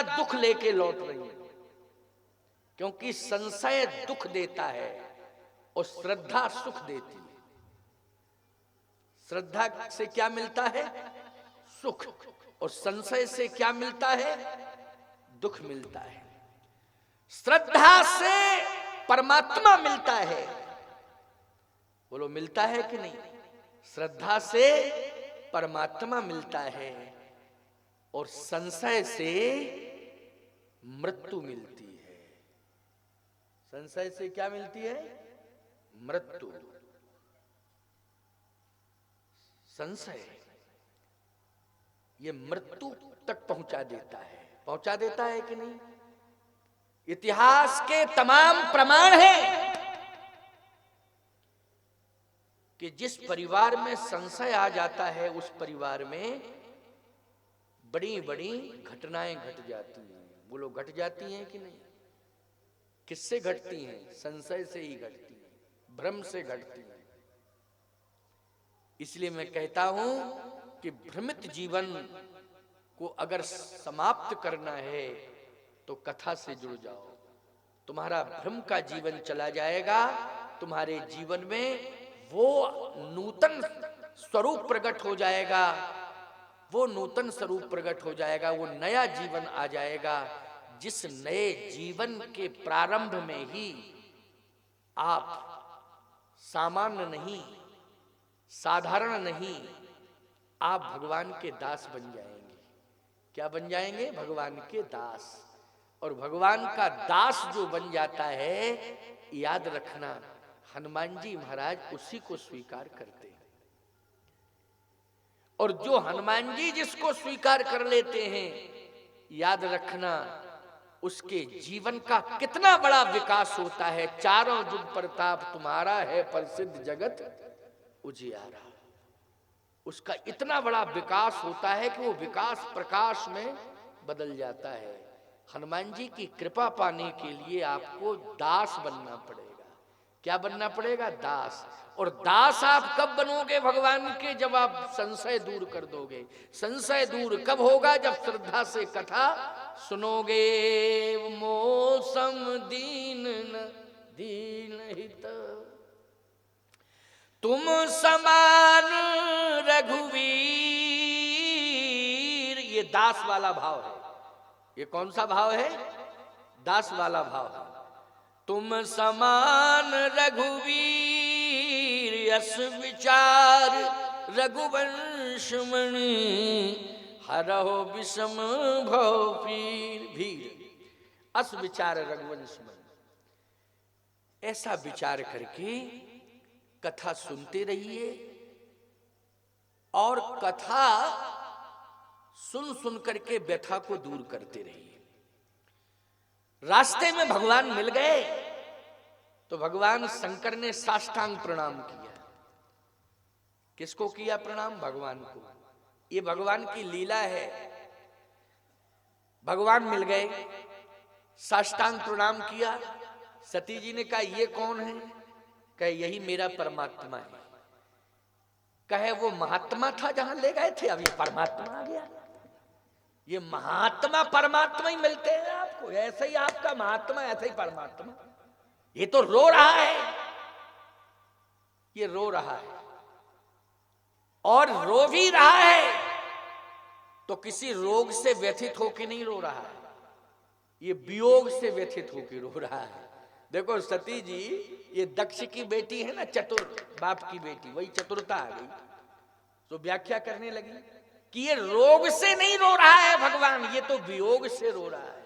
दुख लेके लौट रही है, क्योंकि संशय दुख देता है और श्रद्धा सुख देती है। श्रद्धा से क्या मिलता है? सुख। और संशय से क्या मिलता है? दुख मिलता है। श्रद्धा से परमात्मा मिलता है। बोलो, मिलता है कि नहीं? श्रद्धा से परमात्मा मिलता है और संशय से मृत्यु मिलती है। संशय से क्या मिलती है? मृत्यु। संशय ये मृत्यु तक पहुंचा देता है। पहुंचा देता है कि नहीं? इतिहास के तमाम प्रमाण हैं कि जिस परिवार में संशय आ जाता है उस परिवार में बड़ी बड़ी घटनाएं घट जाती हैं। बोलो, घट जाती हैं कि नहीं? किससे घटती हैं? संशय से ही घटती हैं, भ्रम से घटती हैं। इसलिए मैं कहता हूं कि भ्रमित जीवन को अगर समाप्त करना है तो कथा से जुड़ जाओ। तुम्हारा भ्रम का जीवन चला जाएगा। तुम्हारे जीवन में वो नूतन स्वरूप प्रकट हो जाएगा। वो नूतन स्वरूप प्रकट हो जाएगा। वो नया जीवन आ जाएगा, जिस नए जीवन के प्रारंभ में ही आप सामान्य नहीं, साधारण नहीं, आप भगवान के दास बन जाएंगे। क्या बन जाएंगे? भगवान के दास। और भगवान का दास जो बन जाता है, याद रखना, हनुमान जी महाराज उसी को स्वीकार करते हैं। और जो हनुमान जी जिसको स्वीकार कर लेते हैं, याद रखना, उसके जीवन का कितना बड़ा विकास होता है। चारों जुग प्रताप तुम्हारा है, प्रसिद्ध जगत उजियारा। उसका इतना बड़ा विकास होता है कि वो विकास प्रकाश में बदल जाता है। हनुमान जी की कृपा पाने के लिए आपको दास बनना पड़ेगा। क्या बनना पड़ेगा? दास। और दास आप कब बनोगे भगवान के? जब आप संशय दूर कर दोगे। संशय दूर कब होगा? जब श्रद्धा से कथा सुनोगे। मौसम दीन न दीन हित, तुम समान रघुवीर। ये दास वाला भाव है। ये कौन सा भाव है? दास वाला भाव है। तुम समान रघुवीर, यस विचार रघुवंश मणि, हरहो विषम भव पीर भीर। अस विचार रघुवंश मणि। ऐसा विचार करके कथा सुनते रहिए और कथा सुन सुन करके व्यथा को दूर करते रहिए। रास्ते में भगवान मिल गए तो भगवान शंकर ने साष्टांग प्रणाम किया। किसको किया प्रणाम? भगवान को। ये भगवान की लीला है। भगवान मिल गए, साष्टांग प्रणाम किया। सती जी ने कहा, ये कौन है? कहे, यही मेरा परमात्मा है। कहे, वो महात्मा था जहां ले गए थे, अब ये परमात्मा आ गया। ये महात्मा परमात्मा ही मिलते हैं आपको। ऐसे ही आपका महात्मा, ऐसे ही परमात्मा। ये तो रो रहा है, ये रो रहा है और रो भी रहा है तो किसी रोग से व्यथित होकर नहीं रो रहा है, ये वियोग से व्यथित होकर रो रहा है। देखो सती जी, ये दक्ष की बेटी है ना, चतुर बाप की बेटी, वही चतुरता आ गई। तो व्याख्या करने लगी कि ये रोग से नहीं रो रहा है भगवान, ये तो वियोग से रो रहा है,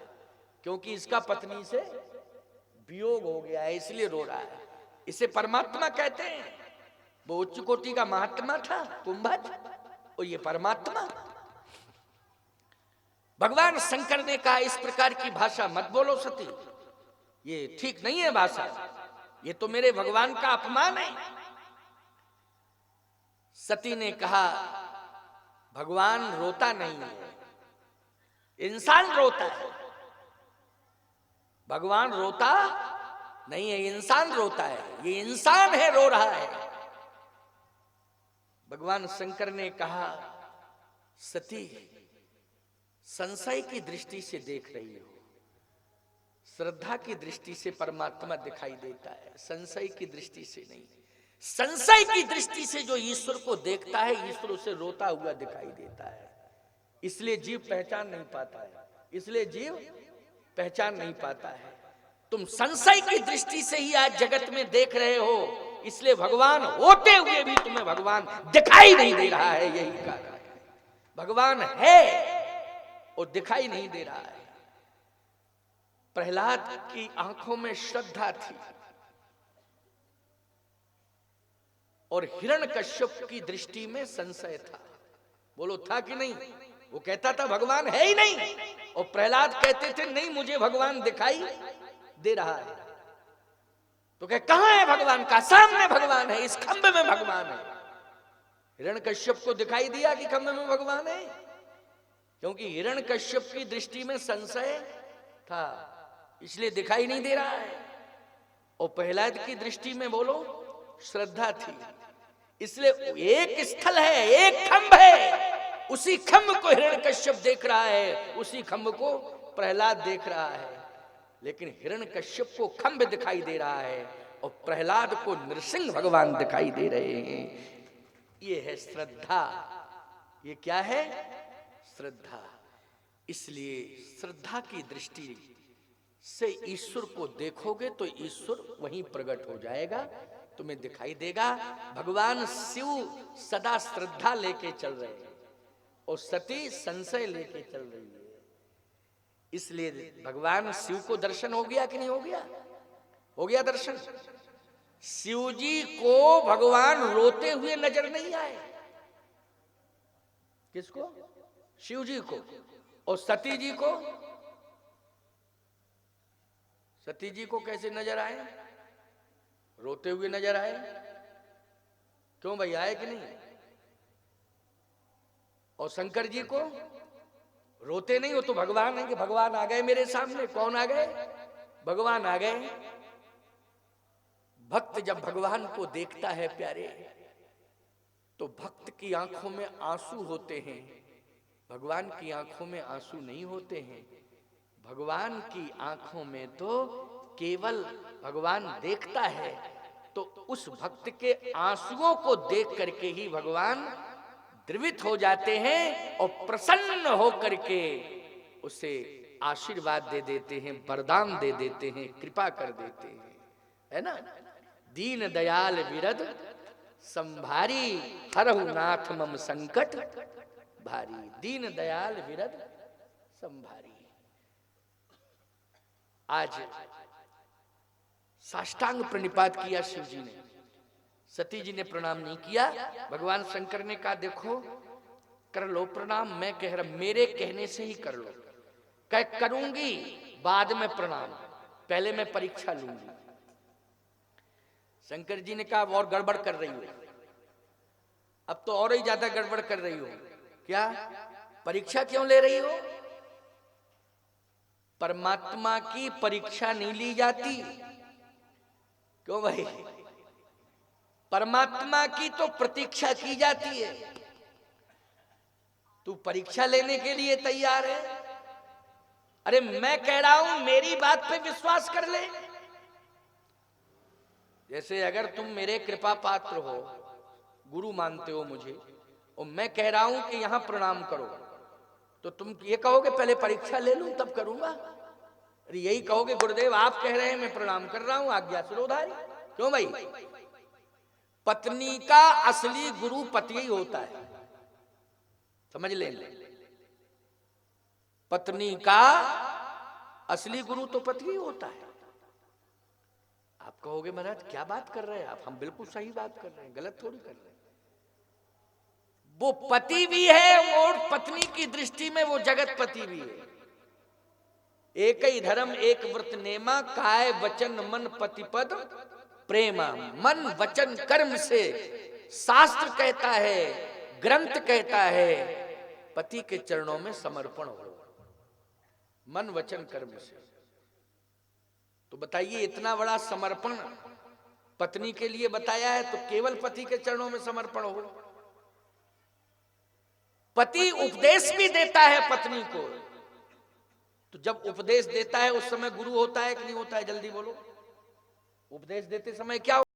क्योंकि इसका पत्नी से वियोग हो गया है, इसलिए रो रहा है। इसे परमात्मा कहते हैं। वो उच्च कोटि का महात्मा था कुंभज, और ये परमात्मा। भगवान शंकर ने कहा, इस प्रकार की भाषा मत बोलो सती, ये ठीक नहीं है भाषा, ये तो मेरे भगवान का अपमान है। सती ने कहा, भगवान रोता नहीं है, इंसान रोता है। भगवान रोता नहीं है, इंसान रोता है। ये इंसान है, रो रहा है। भगवान शंकर ने कहा, सती संशय की दृष्टि से देख रही हो, श्रद्धा की दृष्टि से परमात्मा दिखाई देता है, संशय की दृष्टि से नहीं। संशय की दृष्टि से जो ईश्वर को देखता है, ईश्वर उसे रोता हुआ दिखाई देता है, इसलिए जीव पहचान नहीं पाता है, इसलिए जीव पहचान नहीं पाता है। तुम संशय की दृष्टि से ही आज जगत में देख रहे हो, इसलिए भगवान होते हुए भी तुम्हें भगवान दिखाई नहीं दे रहा है। यही कारण है, भगवान है और दिखाई नहीं दे रहा है। प्रहलाद की आंखों में श्रद्धा थी और हिरण्यकश्यप की दृष्टि में संशय था। बोलो था कि नहीं? वो कहता था भगवान है ही नहीं, और प्रहलाद कहते थे नहीं मुझे भगवान दिखाई दे रहा है। तो कहां है भगवान? का सामने भगवान है, इस खंभे में भगवान है। हिरण्यकश्यप को दिखाई दिया कि खंभे में भगवान है, क्योंकि हिरण्यकश्यप की दृष्टि में संशय था, इसलिए दिखाई नहीं दे रहा है। और प्रहलाद की दृष्टि में बोलो श्रद्धा थी, इसलिए एक स्थल है, एक खंभ है, उसी खंभ को हिरण्यकश्यप देख रहा है, उसी खंभ को प्रहलाद देख रहा है। लेकिन हिरण्यकश्यप को खंभ दिखाई दे रहा है और प्रहलाद को नृसिंह भगवान दिखाई दे रहे हैं। ये है श्रद्धा। ये क्या है? श्रद्धा। इसलिए श्रद्धा की दृष्टि से ईश्वर को देखोगे तो ईश्वर वहीं प्रकट हो जाएगा, तुम्हें दिखाई देगा। भगवान शिव सदा श्रद्धा लेके चल रहे हैं और सती संशय लेके चल रही है। इसलिए भगवान शिव को दर्शन हो गया कि नहीं हो गया? हो गया दर्शन। शिव जी को भगवान रोते हुए नजर नहीं आए। किसको? शिव जी को। और सती जी को? सती जी को कैसे नजर आए? रोते हुए नजर आए। क्यों भाई, आए कि नहीं? और शंकर जी को रोते नहीं हो तो भगवान है कि भगवान आ गए मेरे सामने। कौन आ गए? भगवान आ गए। भक्त जब भगवान को देखता है प्यारे, तो भक्त की आंखों में आंसू होते हैं, भगवान की आंखों में आंसू नहीं होते हैं। भगवान की आंखों में तो केवल भगवान देखता है, तो उस भक्त के आंसुओं को देख करके ही भगवान द्रवित हो जाते हैं और प्रसन्न हो करके उसे आशीर्वाद दे देते हैं, वरदान दे देते हैं, कृपा कर देते हैं, है ना। दीन दयाल विरद संभारी, हरहु नाथ मम संकट भारी। दीन दयाल विरद संभारी। आज साष्टांग प्रणिपात किया शिव जी ने, सती जी ने प्रणाम नहीं किया। भगवान शंकर ने कहा देखो कर लो प्रणाम, मैं कह रहा मेरे कहने से ही कर लो। कह करूंगी बाद में प्रणाम, पहले मैं परीक्षा लूंगी। शंकर जी ने कहा और गड़बड़ कर रही हो, अब तो और ही ज्यादा गड़बड़ कर रही हो। क्या परीक्षा क्यों ले रही हो? परमात्मा की परीक्षा नहीं ली जाती। क्यों भाई? परमात्मा की तो प्रतीक्षा की जाती है। तू परीक्षा लेने के लिए तैयार है? अरे मैं कह रहा हूं मेरी बात पे विश्वास कर ले। जैसे अगर तुम मेरे कृपा पात्र हो, गुरु मानते हो मुझे, और मैं कह रहा हूं कि यहां प्रणाम करो, तो तुम ये कहोगे पहले परीक्षा ले लूं तब करूंगा? अरे यही कहोगे गुरुदेव आप कह रहे हैं मैं प्रणाम कर रहा हूं, आज्ञा सिरोधारी। क्यों भाई? पत्नी का असली गुरु पति ही होता है, समझ ले। पत्नी का असली गुरु तो पति ही होता है। आप कहोगे महाराज क्या बात कर रहे हैं आप? हम बिल्कुल सही बात कर रहे हैं, गलत थोड़ी कर रहे हैं। वो पति भी है और पत्नी की दृष्टि में वो जगत पति भी है। एक ही धर्म एक व्रत नेमा, काय वचन मन पतिपद प्रेमा। मन वचन कर्म से शास्त्र कहता है, ग्रंथ कहता है पति के चरणों में समर्पण हो, मन वचन कर्म से। तो बताइए इतना बड़ा समर्पण पत्नी के लिए बताया है, तो केवल पति के चरणों में समर्पण हो। पति उपदेश भी देता है पत्नी को, तो जब उपदेश देता है उस समय गुरु होता है कि नहीं होता है? जल्दी बोलो, उपदेश देते समय क्या